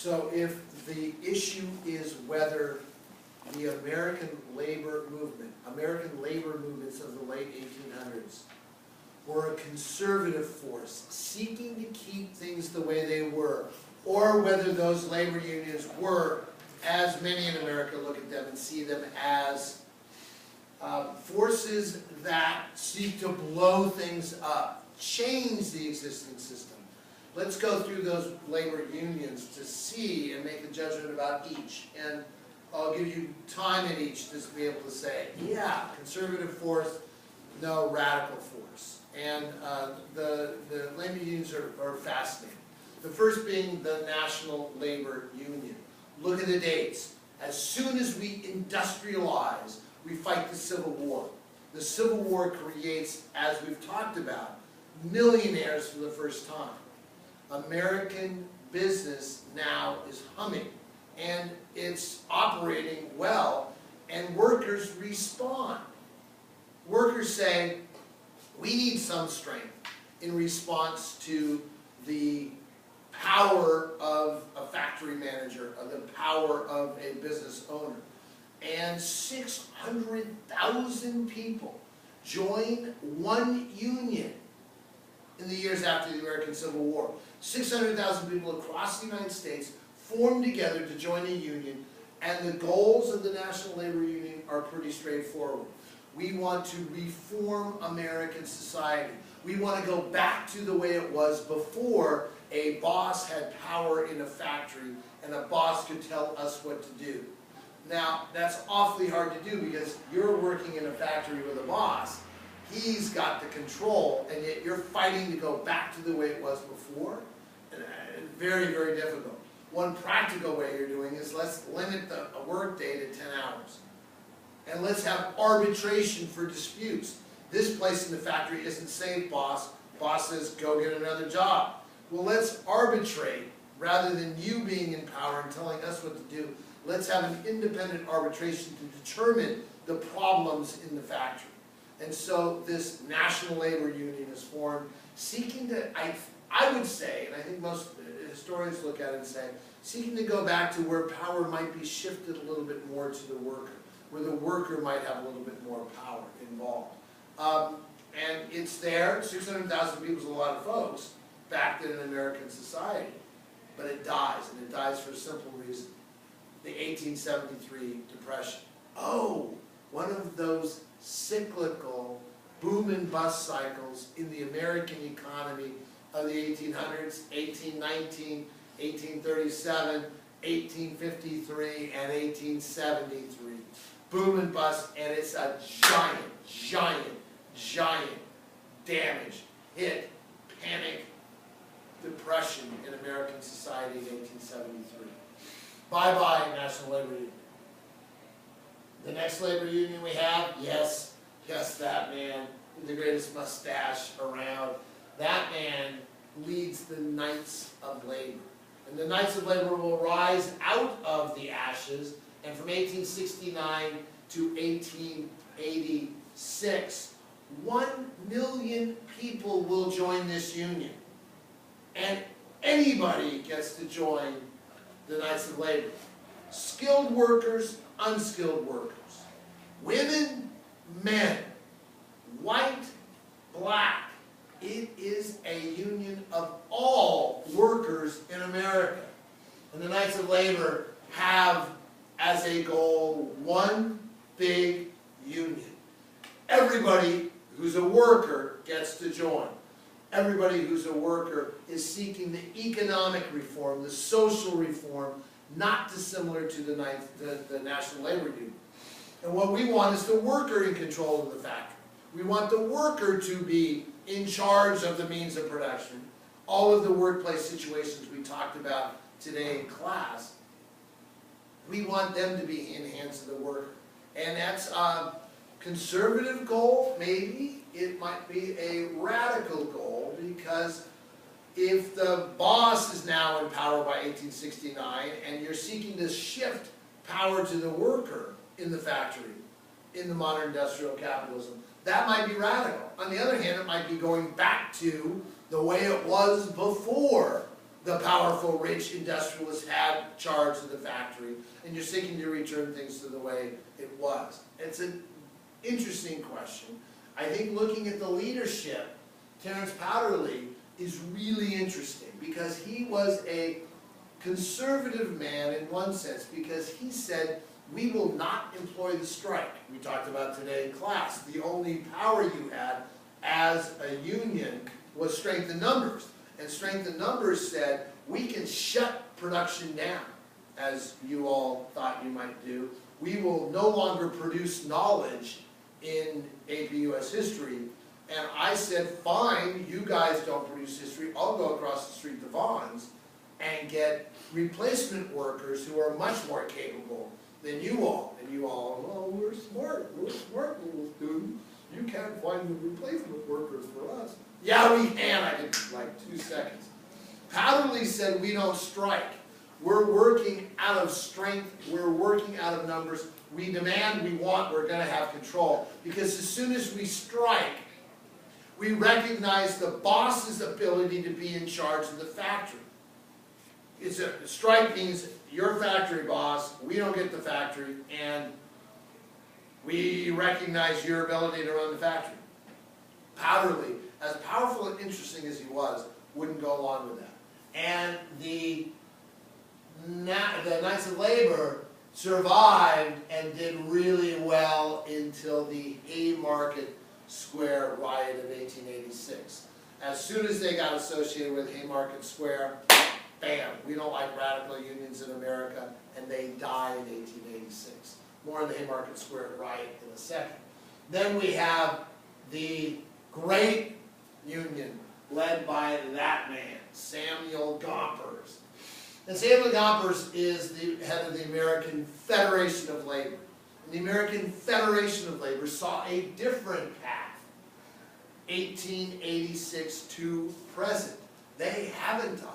So if the issue is whether the American labor movements of the late 1800s were a conservative force seeking to keep things the way they were, or whether those labor unions were, as many in America look at them and see them as forces that seek to blow things up, change the existing system. Let's go through those labor unions to see and make a judgment about each. And I'll give you time at each to be able to say, yeah, conservative force, no, radical force. And the labor unions are fascinating. The first being the National Labor Union. Look at the dates. As soon as we industrialize, we fight the Civil War. The Civil War creates, as we've talked about, millionaires for the first time. American business now is humming, and it's operating well, and workers respond. Workers say, we need some strength in response to the power of a factory manager, of the power of a business owner. And 600,000 people join one union in the years after the American Civil War. 600,000 people across the United States formed together to join a union, and the goals of the National Labor Union are pretty straightforward. We want to reform American society. We want to go back to the way it was before a boss had power in a factory and a boss could tell us what to do. Now, that's awfully hard to do because you're working in a factory with a boss. He's got the control, and yet you're fighting to go back to the way it was before. Very, very difficult. One practical way you're doing is let's limit the work day to 10 hours. And let's have arbitration for disputes. This place in the factory isn't safe, boss. Boss says, go get another job. Well, let's arbitrate rather than you being in power and telling us what to do. Let's have an independent arbitration to determine the problems in the factory. And so this National Labor Union is formed, seeking to, I would say, and I think most historians look at it and say, seeking to go back to where power might be shifted a little bit more to the worker, where the worker might have a little bit more power involved. And it's there. 600,000 people is a lot of folks back then in American society. But it dies, and it dies for a simple reason. The 1873 Depression. Oh, one of those cyclical boom and bust cycles in the American economy of the 1800s, 1819, 1837, 1853, and 1873. Boom and bust, and it's a giant damage, hit, panic, depression in American society in 1873. Bye-bye, National Labor Union. The next labor union we have, yes, that man with the greatest mustache around. That man leads the Knights of Labor. And the Knights of Labor will rise out of the ashes, and from 1869 to 1886, 1 million people will join this union. And anybody gets to join the Knights of Labor. Skilled workers, unskilled workers. Women, men. White, black. It is a union of all workers in America. And the Knights of Labor have as a goal one big union. Everybody who's a worker gets to join. Everybody who's a worker is seeking the economic reform, the social reform, not dissimilar to the National Labor Union. And what we want is the worker in control of the factory. We want the worker to be in charge of the means of production. All of the workplace situations we talked about today in class, we want them to be in the hands of the worker. And that's a conservative goal, maybe. It might be a radical goal, because if the boss is now in power by 1869 and you're seeking to shift power to the worker in the factory, in the modern industrial capitalism, that might be radical. On the other hand, it might be going back to the way it was before the powerful, rich industrialists had charge of the factory, and you're seeking to return things to the way it was? It's an interesting question. I think looking at the leadership, Terence Powderly is really interesting because he was a conservative man in one sense, because he said, we will not employ the strike. We talked about today in class, the only power you had as a union was strength in numbers. And strength in numbers said, we can shut production down, as you all thought you might do. We will no longer produce knowledge in AP US history. And I said, fine, you guys don't produce history, I'll go across the street to Vaughn's and get replacement workers who are much more capable than you all. And you all, well, we're smart little students. You can't find the replacement workers for us. Yeah, we can. I did like 2 seconds. Powderly said, we don't strike. We're working out of strength. We're working out of numbers. We demand, we want, we're going to have control. Because as soon as we strike, we recognize the boss's ability to be in charge of the factory. Strike means you're factory boss, we don't get the factory, and we recognize your ability to run the factory. Powderly, as powerful and interesting as he was, wouldn't go along with that. And the Knights of Labor survived and did really well until the Haymarket Square riot of 1886. As soon as they got associated with Haymarket Square, bam, we don't like radical unions in America, and they die in 1886. More on the Haymarket Square riot in a second. Then we have the great union led by that man, Samuel Gompers. And Samuel Gompers is the head of the American Federation of Labor. And the American Federation of Labor saw a different path, 1886 to present. They haven't died.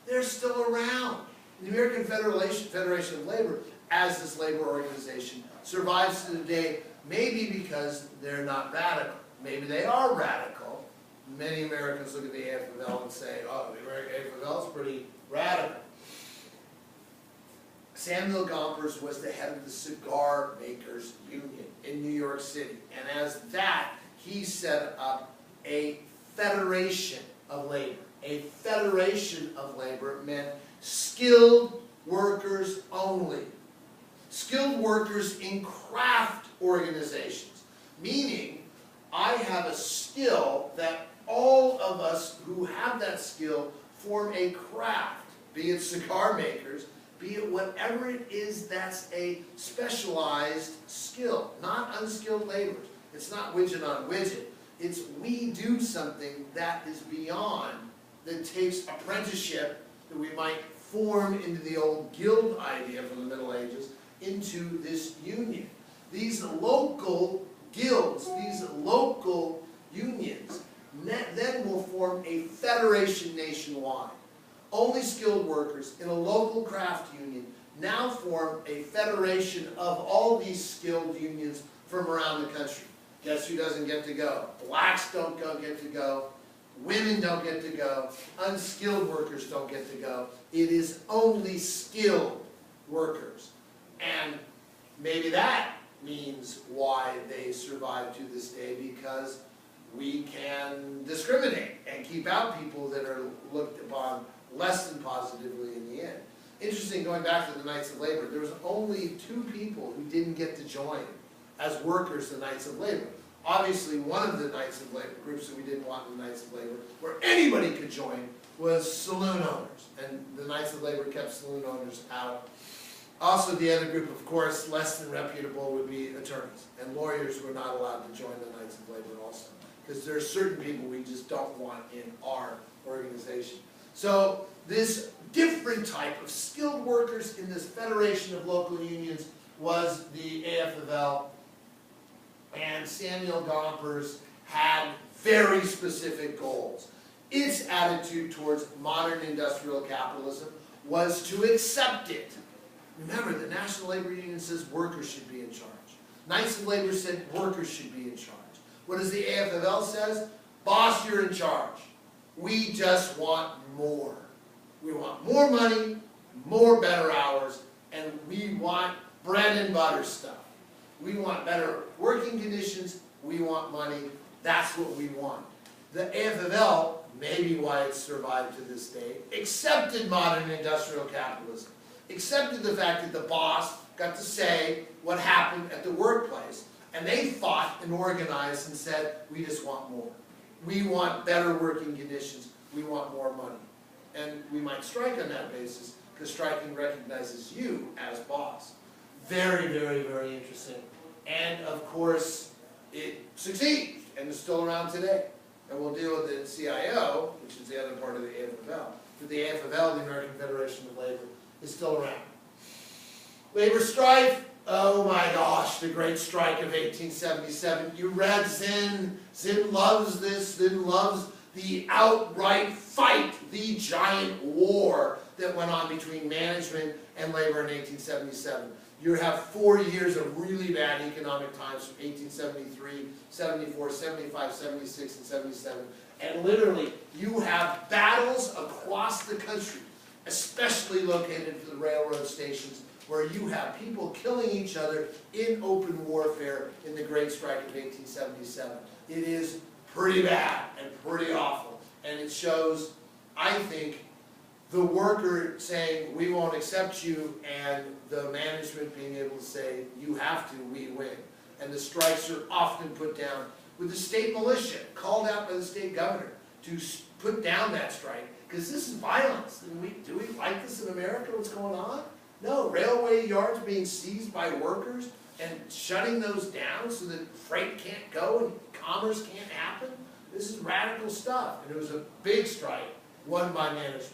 They're still around. The American Federation of Labor, as this labor organization, survives to the day, maybe because they're not radical. Maybe they are radical. Many Americans look at the EABFilms and say, oh, the American EABFilms is pretty radical. Samuel Gompers was the head of the Cigar Makers Union in New York City. And as that, he set up a federation of labor. A federation of labor meant skilled workers only. Skilled workers in craft organizations. Meaning, I have a skill that all of us who have that skill form a craft. Be it cigar makers, be it whatever it is that's a specialized skill. Not unskilled laborers. It's not widget on widget. It's we do something that is beyond, that takes apprenticeship that we might form into the old guild idea from the Middle Ages into this union. These local guilds, these local unions, then will form a federation nationwide. Only skilled workers in a local craft union now form a federation of all these skilled unions from around the country. Guess who doesn't get to go? Blacks don't get to go. Women don't get to go. Unskilled workers don't get to go. It is only skilled workers. And maybe that means why they survive to this day, because we can discriminate and keep out people that are looked upon less than positively in the end. Interesting, going back to the Knights of Labor, there was only 2 people who didn't get to join as workers the Knights of Labor. Obviously, one of the Knights of Labor groups that we didn't want in the Knights of Labor, where anybody could join, was saloon owners. And the Knights of Labor kept saloon owners out. Also, the other group, of course, less than reputable, would be attorneys. And lawyers were not allowed to join the Knights of Labor also. Because there are certain people we just don't want in our organization. So, this different type of skilled workers in this federation of local unions was the AFL. And Samuel Gompers had very specific goals. Its attitude towards modern industrial capitalism was to accept it. Remember, the National Labor Union says workers should be in charge. Knights of Labor said workers should be in charge. What does the AFL says? Boss, you're in charge. We just want more. We want more money, more better hours, and we want bread and butter stuff. We want better working conditions, we want money, that's what we want. The EABFL, maybe why it's survived to this day, accepted modern industrial capitalism, accepted the fact that the boss got to say what happened at the workplace, and they fought and organized and said, we just want more. We want better working conditions, we want more money. And we might strike on that basis, because striking recognizes you as boss. Very, very, very interesting. And of course, it succeeds, and is still around today. And we'll deal with the CIO, which is the other part of the EABFL. But the EABFL, the American Federation of Labor, is still around. Labor strife, oh my gosh, the great strike of 1877. You read Zinn. Zinn loves this. Zinn loves the outright fight, the giant war that went on between management and labor in 1877. You have 4 years of really bad economic times from 1873, 74, 75, 76, and 77. And literally, you have battles across the country, especially located to the railroad stations, where you have people killing each other in open warfare in the Great Strike of 1877. It is pretty bad and pretty awful. And it shows, I think, the worker saying, we won't accept you, and the management being able to say, you have to, we win. And the strikes are often put down with the state militia, called out by the state governor to put down that strike, because this is violence. Do we like this in America, what's going on? No, railway yards being seized by workers and shutting those down so that freight can't go and commerce can't happen. This is radical stuff, and it was a big strike, won by management.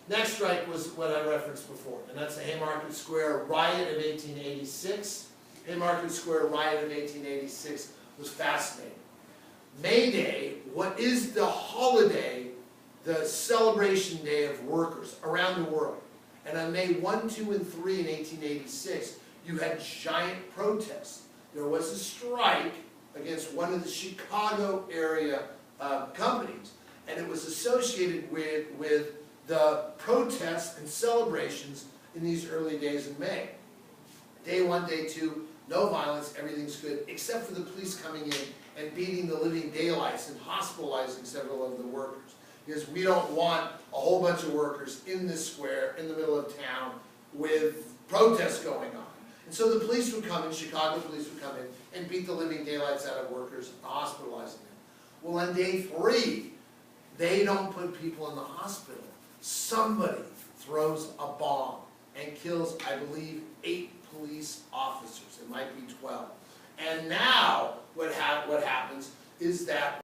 Next strike was what I referenced before, and that's the Haymarket Square riot of 1886. Haymarket Square riot of 1886 was fascinating. May Day, what is the holiday, the celebration day of workers around the world. And on May 1, 2, and 3 in 1886, you had giant protests. There was a strike against one of the Chicago area companies, and it was associated with the protests and celebrations in these early days in May. Day 1, day 2, no violence, everything's good, except for the police coming in and beating the living daylights and hospitalizing several of the workers. Because we don't want a whole bunch of workers in this square, in the middle of town, with protests going on. And so the police would come in, Chicago police would come in, and beat the living daylights out of workers, hospitalizing them. Well, on day 3, they don't put people in the hospital. Somebody throws a bomb and kills, I believe, 8 police officers. It might be 12. And now what happens is that